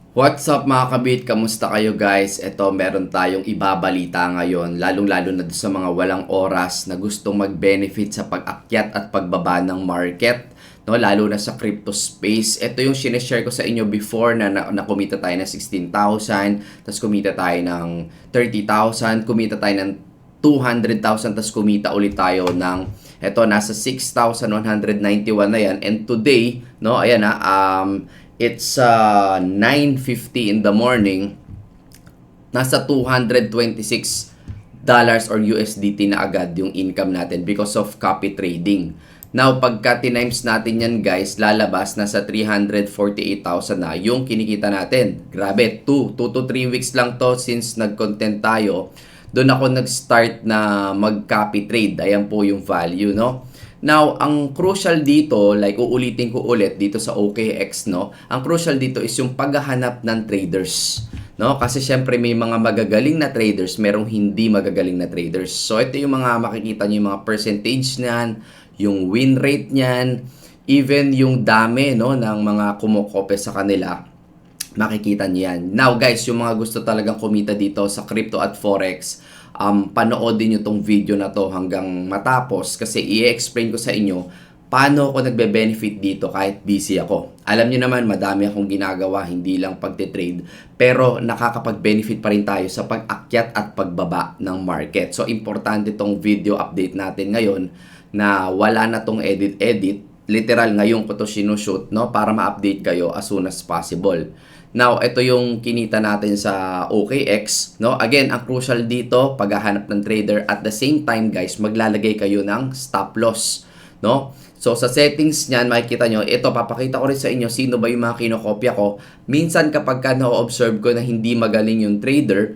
What's up mga kabit? Kamusta kayo guys? Ito meron tayong ibabalita ngayon, lalong-lalo na sa mga walang oras na gustong mag-benefit sa pag-akyat at pagbaba ng market, no? Lalo na sa crypto space. Ito yung sineshare ko sa inyo before na kumita tayo ng 16,000, tapos kumita tayo ng 30,000, kumita tayo ng 200,000, tapos kumita ulit tayo ng nasa 6,191 na yan. And today, no, ayan it's 9:50 in the morning. Nasa $226 or USDT na agad yung income natin because of copy trading. Now, pagka tinimes natin yan guys, lalabas nasa 348,000 na yung kinikita natin. Grabe, 2 to 3 weeks lang to since nag-content tayo. Doon ako nag-start na mag-copy trade. Ayan po yung value, no? Now, ang crucial dito, like uulitin ko ulit dito sa OKX, no? Ang crucial dito is yung paghahanap ng traders, no? Kasi syempre may mga magagaling na traders, merong hindi magagaling na traders. So ito yung mga makikita niyo yung mga percentage niyan, yung win rate niyan, even yung dami, no, ng mga kumukope sa kanila. Makikita niyo yan. Now guys, yung mga gusto talagang kumita dito sa crypto at forex, panoodin nyo tong video na to hanggang matapos kasi i-explain ko sa inyo paano ako nagbe-benefit dito kahit busy ako. Alam nyo naman, madami akong ginagawa, hindi lang pagte-trade, pero nakakapag-benefit pa rin tayo sa pag-akyat at pagbaba ng market. So, importante tong video update natin ngayon na wala na tong edit-edit. Literal, ngayon ko to sinushoot, no, para ma-update kayo as soon as possible. Now, ito yung kinita natin sa OKX, no? Again, ang crucial dito, paghahanap ng trader, at the same time, guys, maglalagay kayo ng stop loss, no? So, sa settings niyan, makikita nyo, ito, papakita ko rin sa inyo sino ba yung mga kinokopya ko. Minsan, kapag ka na-observe ko na hindi magaling yung trader,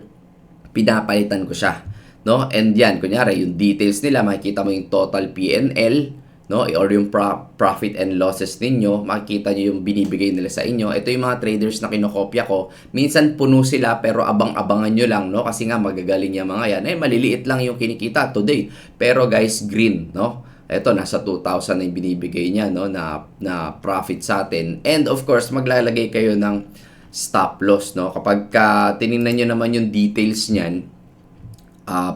pinapalitan ko siya, no? And yan, kunyari, yung details nila, makikita mo yung total PNL, no, or yung profit and losses ninyo, makikita nyo yung binibigay nila sa inyo. Ito yung mga traders na kinokopya ko. Minsan puno sila pero abang-abangan nyo lang, no, kasi nga magagaling yung mga yan. Maliliit lang yung kinikita today. Pero guys, green, no. Ito, nasa 2,000 na yung binibigay niya, no, na profit sa atin. And of course, maglalagay kayo ng stop loss, no. Kapag tinignan nyo naman yung details niyan,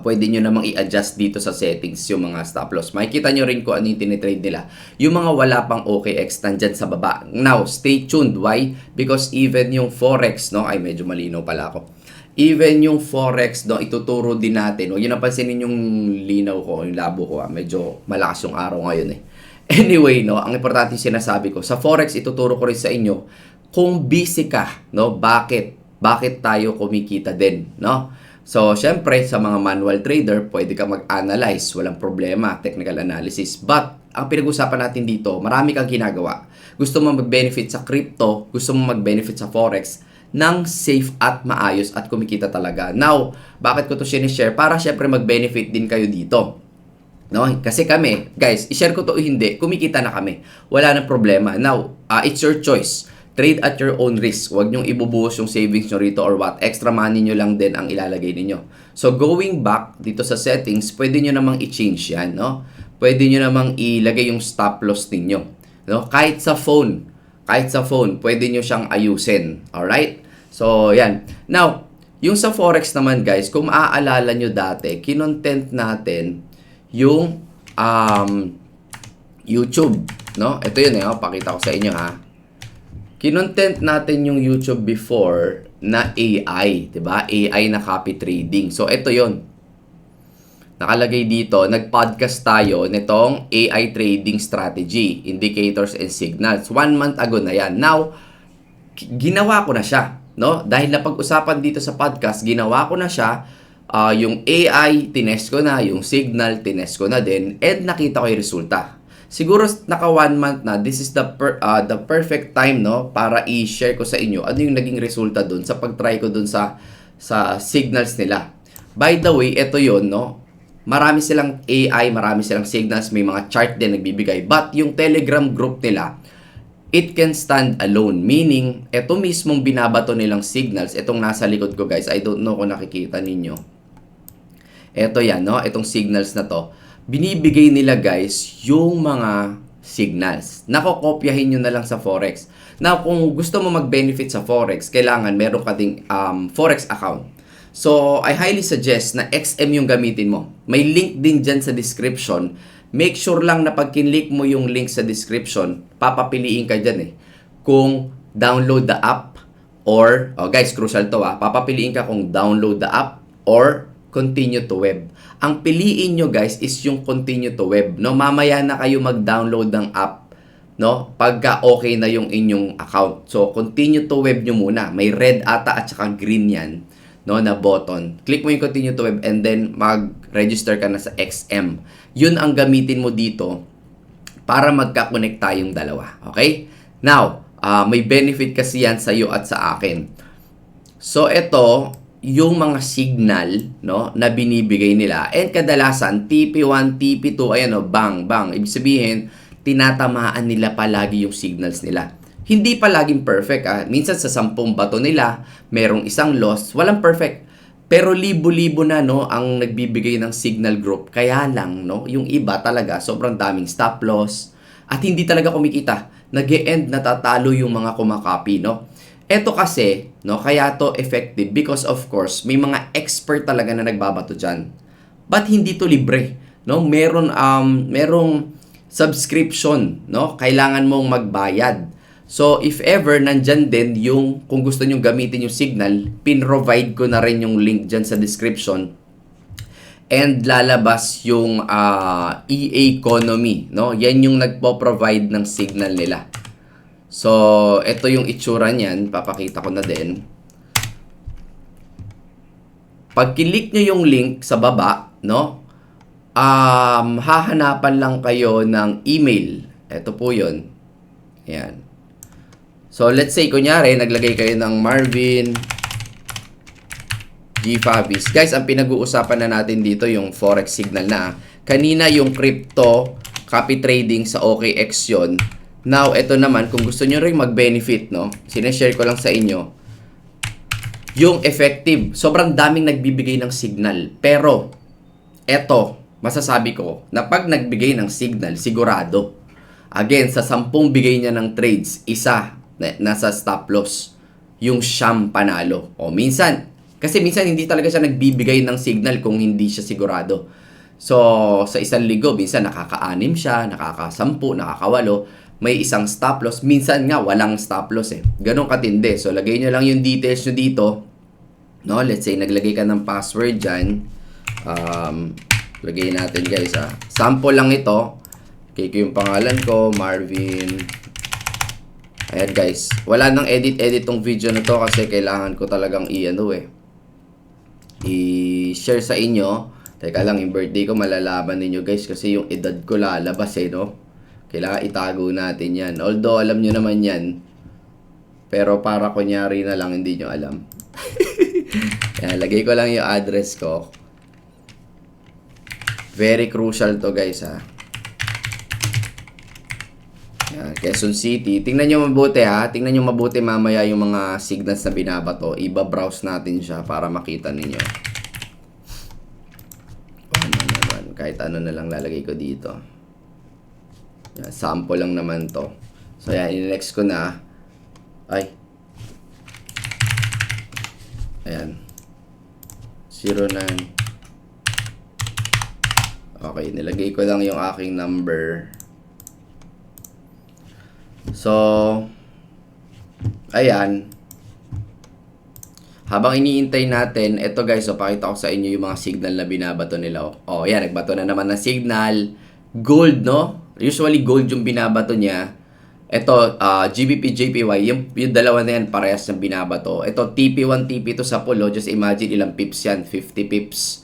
pwede nyo namang i-adjust dito sa settings yung mga stop loss. Makikita nyo rin kung ano yung tinitrade nila. Yung mga wala pang OKX, nandyan sa baba. Now, stay tuned. Why? Because even yung Forex, no? Ay, medyo malinaw pala ako. Even yung Forex, no, ituturo din natin. Huwag nyo napansinin yung linaw ko, yung labo ko. Medyo malakas yung araw ngayon eh. Anyway, no, ang importante yung sinasabi ko. Sa Forex, ituturo ko rin sa inyo kung busy ka, no? Bakit tayo kumikita din, no? So, syempre, sa mga manual trader, pwede ka mag-analyze. Walang problema, technical analysis. But, ang pinag-usapan natin dito, marami kang ginagawa. Gusto mo mag-benefit sa crypto, gusto mo mag-benefit sa forex, ng safe at maayos at kumikita talaga. Now, bakit ko to sinishare? Para syempre mag-benefit din kayo dito. No? Kasi kami, guys, i-share ko to o hindi, kumikita na kami. Wala na problema. Now, it's your choice. Trade at your own risk. Huwag nyong ibubuhos yung savings nyo rito or what. Extra money nyo lang din ang ilalagay ninyo. So, going back dito sa settings, pwede nyo namang i-change yan, no? Pwede nyo namang ilagay yung stop loss ninyo. No? Kahit sa phone, pwede nyo siyang ayusin. Alright? So, yan. Now, yung sa Forex naman, guys, kung maaalala nyo dati, kinontent natin yung YouTube, no? Ito yun, pakita ko sa inyo, ha? Kinontent natin yung YouTube before na AI, 'di ba? AI na copy trading. So ito 'yon. Nakalagay dito, nag-podcast tayo nitong AI trading strategy, indicators and signals. 1 month ago na 'yan. Now, ginawa ko na siya, no? Dahil napag-usapan dito sa podcast, ginawa ko na siya. Yung AI, tinest ko na, yung signal, tinest ko na din, and nakita ko yung resulta. Siguro naka 1 month na, this is the perfect time, no, para i-share ko sa inyo ano yung naging resulta dun sa pag-try ko dun sa signals nila. By the way, ito yon, no, marami silang AI, marami silang signals, may mga chart din nagbibigay, but yung Telegram group nila, it can stand alone, meaning ito mismong binabato nilang signals, itong nasa likod ko guys, I don't know kung nakikita ninyo, ito yan, no, itong signals na to, binibigay nila guys yung mga signals. Nakokopyahin nyo na lang sa Forex. Now, kung gusto mo mag-benefit sa Forex, kailangan meron ka ding Forex account. So, I highly suggest na XM yung gamitin mo. May link din dyan sa description. Make sure lang na pag kinlik mo yung link sa description, papapiliin ka dyan kung download the app or, guys, crucial to papapiliin ka kung download the app or continue to web. Ang piliin nyo guys is yung continue to web. No? Mamaya na kayo mag-download ng app, no? Pagka okay na yung inyong account. So, continue to web nyo muna. May red ata at saka green yan, no, na button. Click mo yung continue to web and then mag-register ka na sa XM. Yun ang gamitin mo dito para magka-connect tayong dalawa. Okay? Now, may benefit kasi yan sa iyo at sa akin. So, ito yung mga signal, no, na binibigay nila. And kadalasan, TP1, TP2, ayan bang, bang. Ibig sabihin, tinatamaan nila palagi yung signals nila. Hindi palaging perfect. Minsan sa 10 bato nila, merong isang loss. Walang perfect. Pero libo-libo na, no, ang nagbibigay ng signal group. Kaya lang, no, yung iba talaga, sobrang daming stop loss. At hindi talaga kumikita. Nag-e-end, natatalo yung mga kumakopy, no. Ito kasi, no, kaya to effective because of course, may mga expert talaga na nagbabato dyan. But hindi to libre, no? Merong subscription, no? Kailangan mong magbayad. So, if ever, nandyan din yung, kung gusto nyo gamitin yung signal, pin-provide ko na rin yung link dyan sa description. And lalabas yung e-economy, no? Yan yung nagpo-provide ng signal nila. So, ito yung itsura niyan. Papakita ko na din. Pag kilik nyo yung link sa baba, no? Hahanapan lang kayo ng email. Ito po yun. Ayan. So, let's say, kunyari, naglagay kayo ng Marvin G. Favis. Guys, ang pinag-uusapan na natin dito yung Forex signal na. Kanina yung crypto copy trading sa OKX yun. Now, ito naman, kung gusto nyo rin mag-benefit, no? Sineshare ko lang sa inyo. Yung effective. Sobrang daming nagbibigay ng signal. Pero, eto, masasabi ko, na pag nagbigay ng signal, sigurado. Again, sa 10 bigay niya ng trades, isa nasa stop loss. Yung siyam panalo. O minsan, kasi minsan hindi talaga siya nagbibigay ng signal kung hindi siya sigurado. So, sa isang ligo, minsan nakaka-6 siya, nakaka-10, nakaka-8. May isang stop loss. Minsan nga, walang stop loss Ganon katindi. So, lagay nyo lang yung details nyo dito. No? Let's say, naglagay ka ng password dyan. Lagay natin guys sample lang ito. Okay, yung pangalan ko, Marvin. Ayan guys. Wala nang edit tong video na to kasi kailangan ko talagang i-share sa inyo. Teka lang, yung birthday ko malalaman ninyo guys kasi yung edad ko lalabas no? Kailangan itago natin yan. Although, alam nyo naman yan. Pero para kunyari na lang, hindi nyo alam. Yan, lagay ko lang yung address ko. Very crucial to guys Yan, Quezon City. Tingnan nyo mabuti Tingnan nyo mabuti mamaya yung mga signals na binabato. Iba-browse natin siya para makita ninyo. Ano naman. Kahit ano na lang lalagay ko dito. Sample lang naman to. So, yan. In-next ko na. Ay. Ayan. 09. Okay. Nilagay ko lang yung aking number. So, ayan. Habang iniintay natin, eto guys, pakita ko sa inyo yung mga signal na binabato nila. Yan. Nagbato na naman ng signal. Gold, no? Usually gold yung binabato niya. Ito, GBP, JPY, yung dalawa na yan parehas ng binabato. Ito, TP1, TP2 sa pulo. Just imagine ilang pips yan, 50 pips.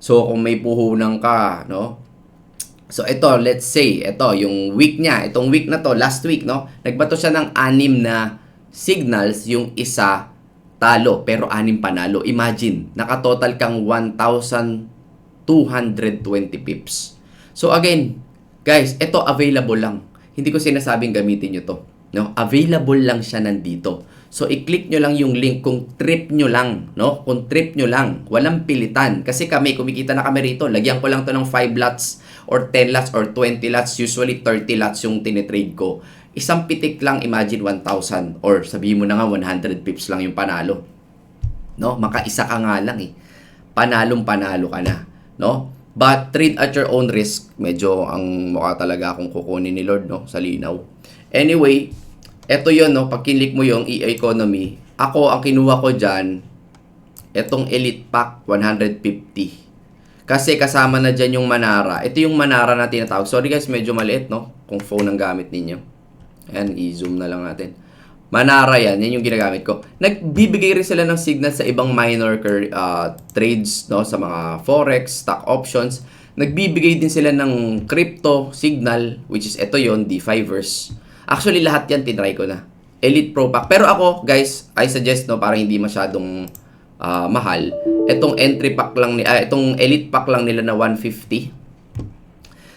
So, kung may puhunan ka, no? So, ito, let's say, ito, yung week niya. Itong week na to, last week, no? Nagbato siya ng 6 na signals, yung isa talo, pero 6 panalo. Imagine, nakatotal kang 1,220 pips. So, again, guys, ito available lang. Hindi ko sinasabing gamitin nyo to. No? Available lang siya nandito. So, i-click nyo lang yung link kung trip nyo lang. No? Kung trip nyo lang. Walang pilitan. Kasi kami, kumikita na kami rito. Lagyan ko lang to ng 5 lots or 10 lots or 20 lots. Usually, 30 lots yung tinitrade ko. isang pitik lang, imagine 1,000 or sabihin mo na nga 100 pips lang yung panalo. No? Makaisa ka nga lang eh. Panalong-panalo ka na. No? But trade at your own risk. Medyo ang mukha talaga akong kukunin ni Lord, no? Sa linaw. Anyway, eto yun, no? Pag kinlik mo yung e-economy, ako, ang kinuha ko dyan, etong Elite Pack 150. Kasi kasama na dyan yung Manara. Ito yung Manara na tinatawag. Sorry guys, medyo maliit, no? Kung phone ang gamit ninyo. Ayan, i-zoom na lang natin. Manara yan yung ginagamit ko. Nagbibigay rin sila ng signal sa ibang minor trades, no? Sa mga forex, stock options. Nagbibigay din sila ng crypto signal, which is ito yon DeFiverse. Actually, lahat yan tinry ko na. Elite Pro Pack. Pero ako, guys, I suggest, no, para hindi masyadong mahal, itong entry pack lang itong elite pack lang nila na 150.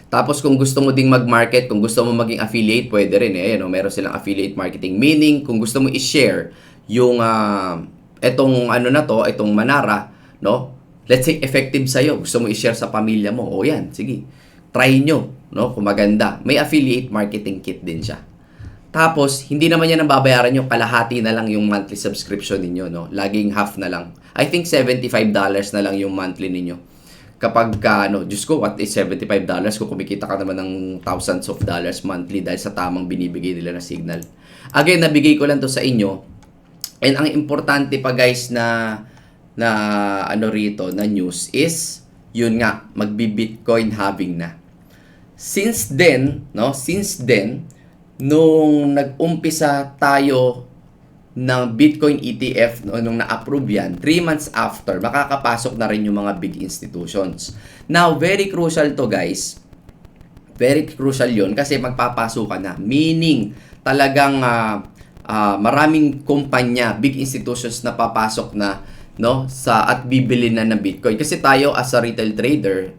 Tapos kung gusto mo ding mag-market, kung gusto mo maging affiliate, pwede rin eh. No? Meron silang affiliate marketing. Meaning, kung gusto mo i-share yung itong ano na to, itong Manara, no? Let's say effective sa'yo. Gusto mo i-share sa pamilya mo. O yan, sige. Try nyo, no? Kung maganda. May affiliate marketing kit din siya. Tapos, hindi naman yan ang babayaran nyo. Kalahati na lang yung monthly subscription ninyo, no? Laging half na lang. I think $75 na lang yung monthly ninyo. Kapag, Diyos ko, what is $75? Kung kumikita ka naman ng thousands of dollars monthly dahil sa tamang binibigay nila na signal. Again, nabigay ko lang to sa inyo. And ang importante pa guys na rito, na news is, yun nga, magbi-Bitcoin halving na. Since then, nung nag-umpisa tayo ng Bitcoin ETF, no, nung na-approve yan, 3 months after, makakapasok na rin yung mga big institutions. Now, very crucial to guys. Very crucial yun kasi magpapasok ka na. Meaning, talagang maraming kumpanya, big institutions na papasok na, no, at bibili na ng Bitcoin. Kasi tayo as a retail trader,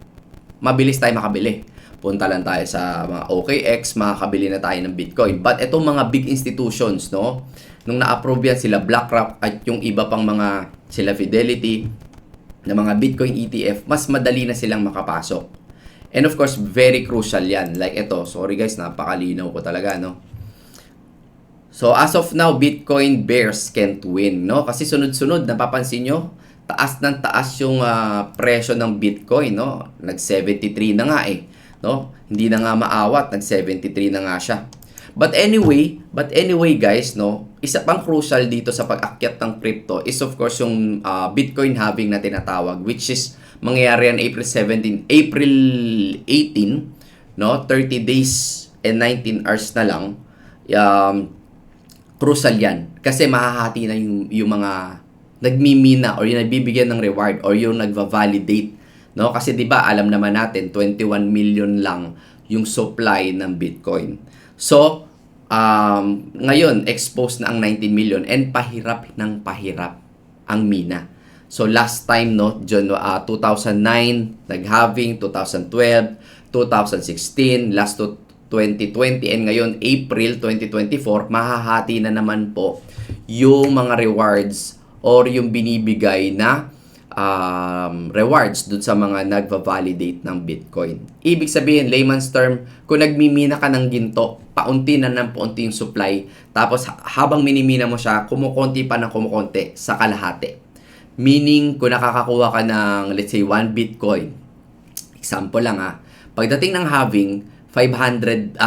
mabilis tayo makabili. Punta lang tayo sa mga OKX, makakabili na tayo ng Bitcoin. But itong mga big institutions, no, nung na-approve yan sila BlackRock at yung iba pang mga sila Fidelity na mga Bitcoin ETF, mas madali na silang makapasok. And of course, very crucial yan. Like ito, sorry guys, napakalinaw ko talaga, no. So as of now, Bitcoin bears can't win, no? Kasi sunod-sunod, napapansin nyo, taas ng taas yung presyo ng Bitcoin, no? Nag-73 na nga eh, no? Hindi na nga maawat, nag-73 na nga siya. But anyway guys, no, isa pang crucial dito sa pag-akyat ng crypto is of course yung Bitcoin halving na tinatawag, which is mangyayari yan April 18, no, 30 days and 19 hours na lang. Crucial yan kasi mahahati na yung mga nagmimina or yung nagbibigyan ng reward or yung nagva-validate, no, kasi 'di ba alam naman natin 21 million lang yung supply ng Bitcoin. So, ngayon, exposed na ang 19 million and pahirap ng pahirap ang mina. So, last time, no, 2009, nag-halving, 2012, 2016, last to 2020, and ngayon, April 2024, mahahati na naman po yung mga rewards or yung binibigay na rewards dun sa mga nagva-validate ng Bitcoin. Ibig sabihin, layman's term, kung nagmimina ka ng ginto, paunti na ng paunti yung supply, tapos habang minimina mo siya, kumukonti pa ng kumukonti sa kalahati. Meaning, kung nakakakuha ka ng, let's say, 1 Bitcoin, example lang pagdating ng halving, 500,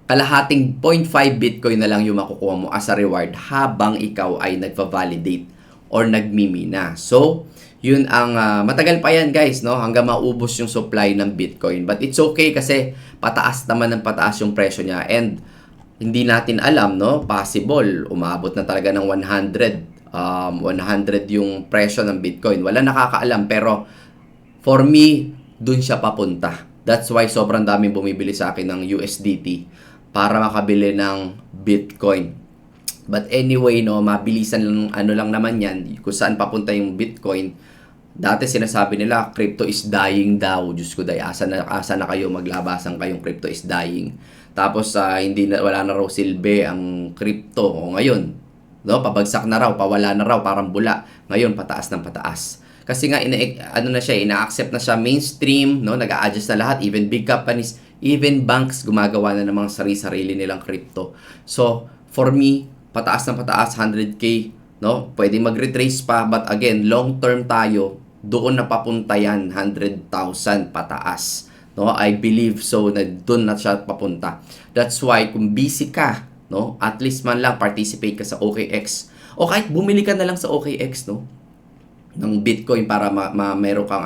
kalahating 0.5 Bitcoin na lang yung makukuha mo as a reward habang ikaw ay nagva-validate or nagmimina. So, yun ang matagal pa yan guys, no, hanggang maubos yung supply ng Bitcoin. But it's okay kasi pataas naman ng pataas yung presyo niya and hindi natin alam, no, possible umabot na talaga ng 100 yung presyo ng Bitcoin. Wala nakakaalam pero for me, dun siya papunta. That's why sobrang daming bumibili sa akin ng USDT para makabili ng Bitcoin. But anyway, no, mabilisan lang, lang naman yan, kung saan papunta yung Bitcoin. Dati sinasabi nila, crypto is dying daw. Diyos ko, asa na kayo, maglabasan kayong crypto is dying. Tapos, wala na raw silbi ang crypto. O ngayon, no, pabagsak na raw, pawala na raw, parang bula. Ngayon, pataas ng pataas. Kasi nga, ina-accept na siya mainstream, no, nag-a-adjust na lahat. Even big companies, Even banks gumagawa na ng mga sarili-sarili nilang crypto. So, for me, pataas na pataas, 100k, no? Pwede mag-retrace pa, but again, long term tayo, doon na papunta yan, 100,000 pataas. No? I believe so na doon na siya papunta. That's why, kung busy ka, no? At least man lang participate ka sa OKX. O kahit bumili ka na lang sa OKX, no? Ng Bitcoin para meron kang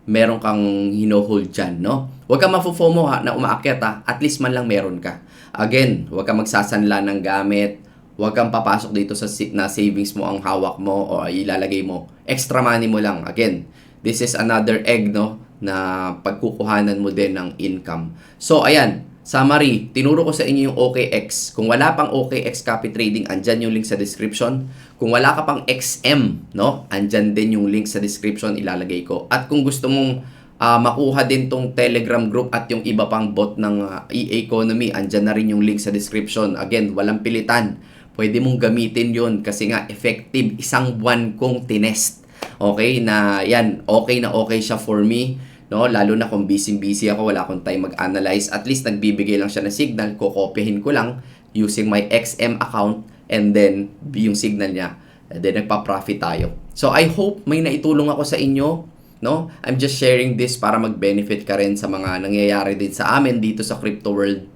meron kang hino-hold dyan, no? Huwag kang mafo-FOMO na umaakyat at least man lang meron ka. Again, huwag kang magsasanla ng gamit, huwag kang papasok dito sa na savings mo ang hawak mo o ilalagay mo. Extra money mo lang. Again, this is another egg, no? Na pagkukuhanan mo din ng income. So, ayan. Summary, tinuro ko sa inyo yung OKX. Kung wala pang OKX copy trading, andyan yung link sa description. Kung wala ka pang XM, no? Andyan din yung link sa description, ilalagay ko. At kung gusto mong makuha din tong Telegram group at yung iba pang bot ng e-economy, andyan na rin yung link sa description. Again, walang pilitan. Pwede mong gamitin yun kasi nga effective. Isang buwan kong tinest. Okay, na yan, okay na okay siya for me. No, lalo na kung busy ako, wala akong time mag-analyze, at least nagbibigay lang siya ng signal, kokopyahin ko lang using my XM account and then yung signal niya, and then nagpa-profit tayo. So I hope may naitulong ako sa inyo, no? I'm just sharing this para mag-benefit ka rin sa mga nangyayari din sa amin dito sa crypto world.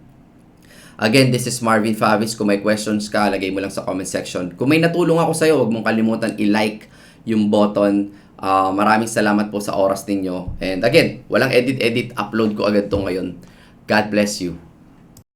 Again, this is Marvin Favis. Kung may questions ka, lagay mo lang sa comment section. Kung may natulong ako sa iyo, huwag mong kalimutan i-like yung button. Maraming salamat po sa oras ninyo. And again, walang edit, upload ko agad to ngayon. God bless you.